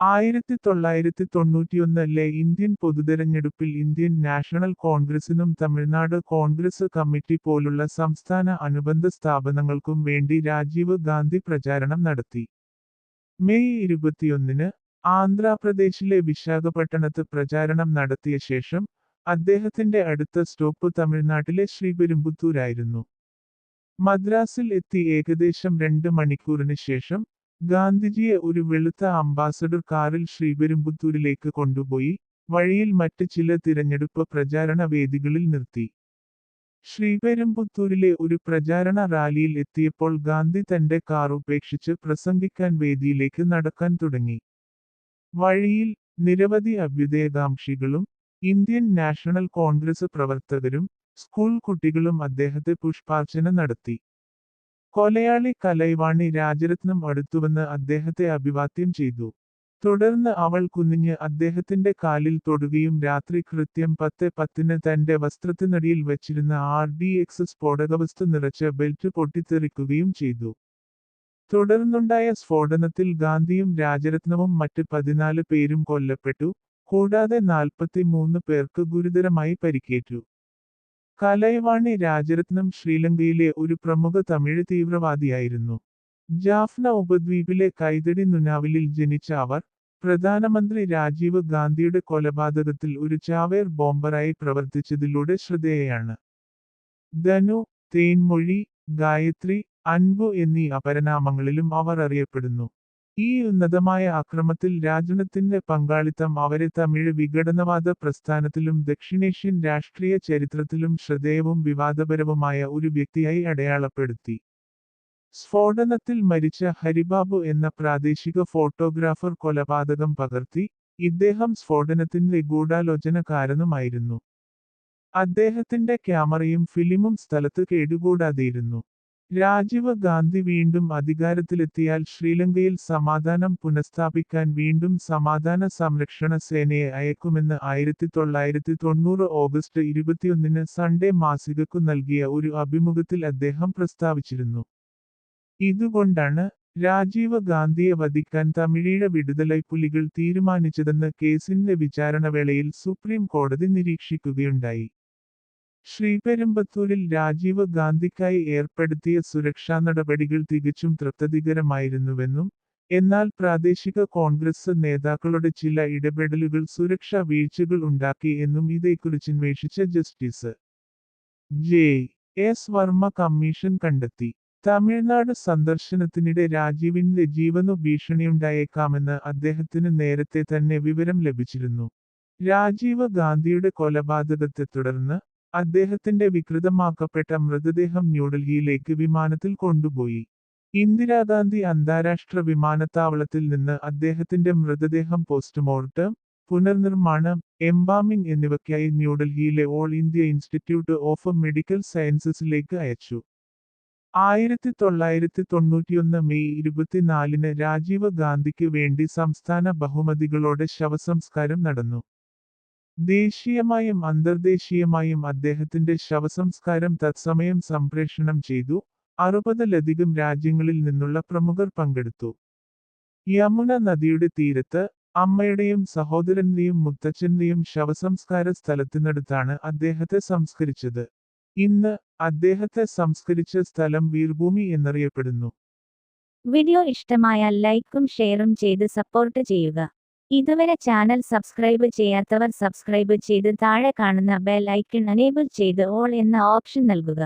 1991-ലെ Indian പൊതുതെരഞ്ഞെടുപ്പിൽ Indian national കോൺഗ്രസിനും Tamil Nadu Congress committee പോലുള്ള സംസ്ഥാന അനുബന്ധ സ്ഥാപനങ്ങൾക്കും വേണ്ടി രാജീവ് ഗാന്ധി പ്രചാരണം നടത്തി. മെയ് 21-ന് ആന്ധ്രാപ്രദേശിലെ വിശാഖപട്ടണത്ത് പ്രചാരണം നടത്തിയ ശേഷം, അദ്ദേഹത്തിന്റെ അടുത്ത സ്റ്റോപ്പ് തമിഴ്നാട്ടിലെ ശ്രീപെരുമ്പുത്തൂരായിരുന്നു. മദ്രാസിൽ എത്തി ഏകദേശം 2 മണിക്കൂറിന് ശേഷം, ഗാന്ധിജിയെ ഒരു വെളുത്ത അംബാസഡർ കാറിൽ ശ്രീപെരുമ്പുത്തൂരിലേക്ക് കൊണ്ടുപോയി, വഴിയിൽ മറ്റ് ചില തിരഞ്ഞെടുപ്പ് പ്രചാരണ വേദികളിൽ നിർത്തി. ശ്രീപെരുമ്പുത്തൂരിലെ ഒരു പ്രചാരണ റാലിയിൽ എത്തിയപ്പോൾ ഗാന്ധി തന്റെ കാർ ഉപേക്ഷിച്ച് പ്രസംഗിക്കാൻ വേദിയിലേക്ക് നടക്കാൻ തുടങ്ങി. വഴിയിൽ, നിരവധി അഭ്യുദയകാംക്ഷികളും, ഇന്ത്യൻ നാഷണൽ കോൺഗ്രസ് പ്രവർത്തകരും, സ്കൂൾ കുട്ടികളും അദ്ദേഹത്തെ പുഷ്പാർച്ചന നടത്തി. കൊലയാളി കലൈവാണി രാജരത്നം അടുത്തുവന്ന് അദ്ദേഹത്തെ അഭിവാദ്യം ചെയ്തു. തുടർന്ന് അവൾ കുനിഞ്ഞ് അദ്ദേഹത്തിന്റെ കാലിൽ തൊടുകയും രാത്രി കൃത്യം 10:10-ന് തന്റെ വസ്ത്രത്തിനടിയിൽ വച്ചിരുന്ന RDX സ്ഫോടകവസ്തു നിറച്ച ബെൽറ്റ് പൊട്ടിത്തെറിക്കുകയും ചെയ്തു. തുടർന്നുണ്ടായ സ്ഫോടനത്തിൽ ഗാന്ധിയും രാജരത്നവും മറ്റ് 14 പേരും കൊല്ലപ്പെട്ടു, കൂടാതെ 43 പേർക്ക് ഗുരുതരമായി പരിക്കേറ്റു. കലൈവാണി രാജരത്നം ശ്രീലങ്കയിലെ ഒരു പ്രമുഖ തമിഴ് തീവ്രവാദിയായിരുന്നു. ജാഫ്ന ഉപദ്വീപിലെ കൈതടി നുനാവിലിൽ ജനിച്ച അവർ, പ്രധാനമന്ത്രി രാജീവ് ഗാന്ധിയുടെ കൊലപാതകത്തിൽ ഒരു ചാവേർ ബോംബറായി പ്രവർത്തിച്ചതിലൂടെ ശ്രദ്ധേയയാണ്. ധനു, തേൻമൊഴി, ഗായത്രി, അൻപു എന്നീ അപരനാമങ്ങളിലും അവർ അറിയപ്പെടുന്നു. ഈ ഉന്നതമായ അക്രമത്തിൽ രാജരത്നത്തിന്റെ പങ്കാളിത്തം അവരെ തമിഴ് വിഘടനവാദ പ്രസ്ഥാനത്തിലും ദക്ഷിണേഷ്യൻ രാഷ്ട്രീയ ചരിത്രത്തിലും ശ്രദ്ധേയവും വിവാദപരവുമായ ഒരു വ്യക്തിയായി അടയാളപ്പെടുത്തി. സ്ഫോടനത്തിൽ മരിച്ച ഹരിബാബു എന്ന പ്രാദേശിക ഫോട്ടോഗ്രാഫർ കൊലപാതകം പകർത്തി, ഇദ്ദേഹം സ്ഫോടനത്തിന്റെ ഗൂഢാലോചനക്കാരനുമായിരുന്നു. അദ്ദേഹത്തിന്റെ ക്യാമറയും ഫിലിമും സ്ഥലത്ത് കേടുകൂടാതെയിരുന്നു. രാജീവ് ഗാന്ധി വീണ്ടും അധികാരത്തിലെത്തിയാൽ ശ്രീലങ്കയിൽ സമാധാനം പുനഃസ്ഥാപിക്കാൻ വീണ്ടും സമാധാന സംരക്ഷണ സേനയെ അയക്കുമെന്ന് 1990 ഓഗസ്റ്റ് 21-ന് സൺഡേ മാസികക്കു നൽകിയ ഒരു അഭിമുഖത്തിൽ അദ്ദേഹം പ്രസ്താവിച്ചിരുന്നു. ഇതുകൊണ്ടാണ്, രാജീവ് ഗാന്ധിയെ വധിക്കാൻ തമിഴീഴ വിടുതലൈ പുലികൾ തീരുമാനിച്ചതെന്ന് കേസിന്റെ വിചാരണവേളയിൽ സുപ്രീം കോടതി നിരീക്ഷിക്കുകയുണ്ടായി. ശ്രീപെരുമ്പത്തൂരിൽ രാജീവ് ഗാന്ധിക്കായി ഏർപ്പെടുത്തിയ സുരക്ഷാ നടപടികൾ തികച്ചും തൃപ്തികരമായിരുന്നുവെന്നും, എന്നാൽ പ്രാദേശിക കോൺഗ്രസ് നേതാക്കളുടെ ചില ഇടപെടലുകൾ സുരക്ഷാ വീഴ്ചകൾ ഉണ്ടാക്കി എന്നും ഇതേക്കുറിച്ചന്വേഷിച്ച ജസ്റ്റിസ് J.S. വർമ്മ കമ്മീഷൻ കണ്ടെത്തി. തമിഴ്നാട് സന്ദർശനത്തിനിടെ രാജീവിന്റെ ജീവനു ഭീഷണിയുണ്ടായേക്കാമെന്ന് അദ്ദേഹത്തിന് നേരത്തെ തന്നെ വിവരം ലഭിച്ചിരുന്നു. രാജീവ് ഗാന്ധിയുടെ കൊലപാതകത്തെ തുടർന്ന്, അദ്ദേഹത്തിന്റെ വികൃതമാക്കപ്പെട്ട മൃതദേഹം ന്യൂഡൽഹിയിലേക്ക് വിമാനത്തിൽ കൊണ്ടുപോയി. ഇന്ദിരാഗാന്ധി അന്താരാഷ്ട്ര വിമാനത്താവളത്തിൽ നിന്ന് അദ്ദേഹത്തിന്റെ മൃതദേഹം പോസ്റ്റ്മോർട്ടം, പുനർനിർമ്മാണം, എംബാമിംഗ് എന്നിവയ്ക്കായി ന്യൂഡൽഹിയിലെ all India Institute of Medical സയൻസസിലേക്ക് അയച്ചു. 1991 മെയ് 24-ന് രാജീവ് ഗാന്ധിക്ക് വേണ്ടി സംസ്ഥാന ബഹുമതികളോടെ ശവസംസ്കാരം നടന്നു. ദേശീയമായും അന്തർദേശീയമായും അദ്ദേഹത്തിന്റെ ശവസംസ്കാരം തത്സമയം സംപ്രേഷണം ചെയ്തു. 60-ലധികം രാജ്യങ്ങളിൽ നിന്നുള്ള പ്രമുഖർ പങ്കെടുത്തു. യമുന നദിയുടെ തീരത്ത്, അമ്മയുടെയും സഹോദരന്റെയും മുത്തച്ഛന്റെയും ശവസംസ്കാര സ്ഥലത്തിനടുത്താണ് അദ്ദേഹത്തെ സംസ്കരിച്ചത്. ഇന്ന്, അദ്ദേഹത്തെ സംസ്കരിച്ച സ്ഥലം വീർഭൂമി എന്നറിയപ്പെടുന്നു. വീഡിയോ ഇഷ്ടമായാൽ ലൈക്കും ഷെയറും ചെയ്ത് സപ്പോർട്ട് ചെയ്യുക. ഇതുവരെ ചാനൽ സബ്സ്ക്രൈബ് ചെയ്യാത്തവർ സബ്സ്ക്രൈബ് ചെയ്ത് താഴെ കാണുന്ന ബെൽ ഐക്കൺ എനേബിൾ ചെയ്ത് ഓൾ എന്ന ഓപ്ഷൻ നൽകുക.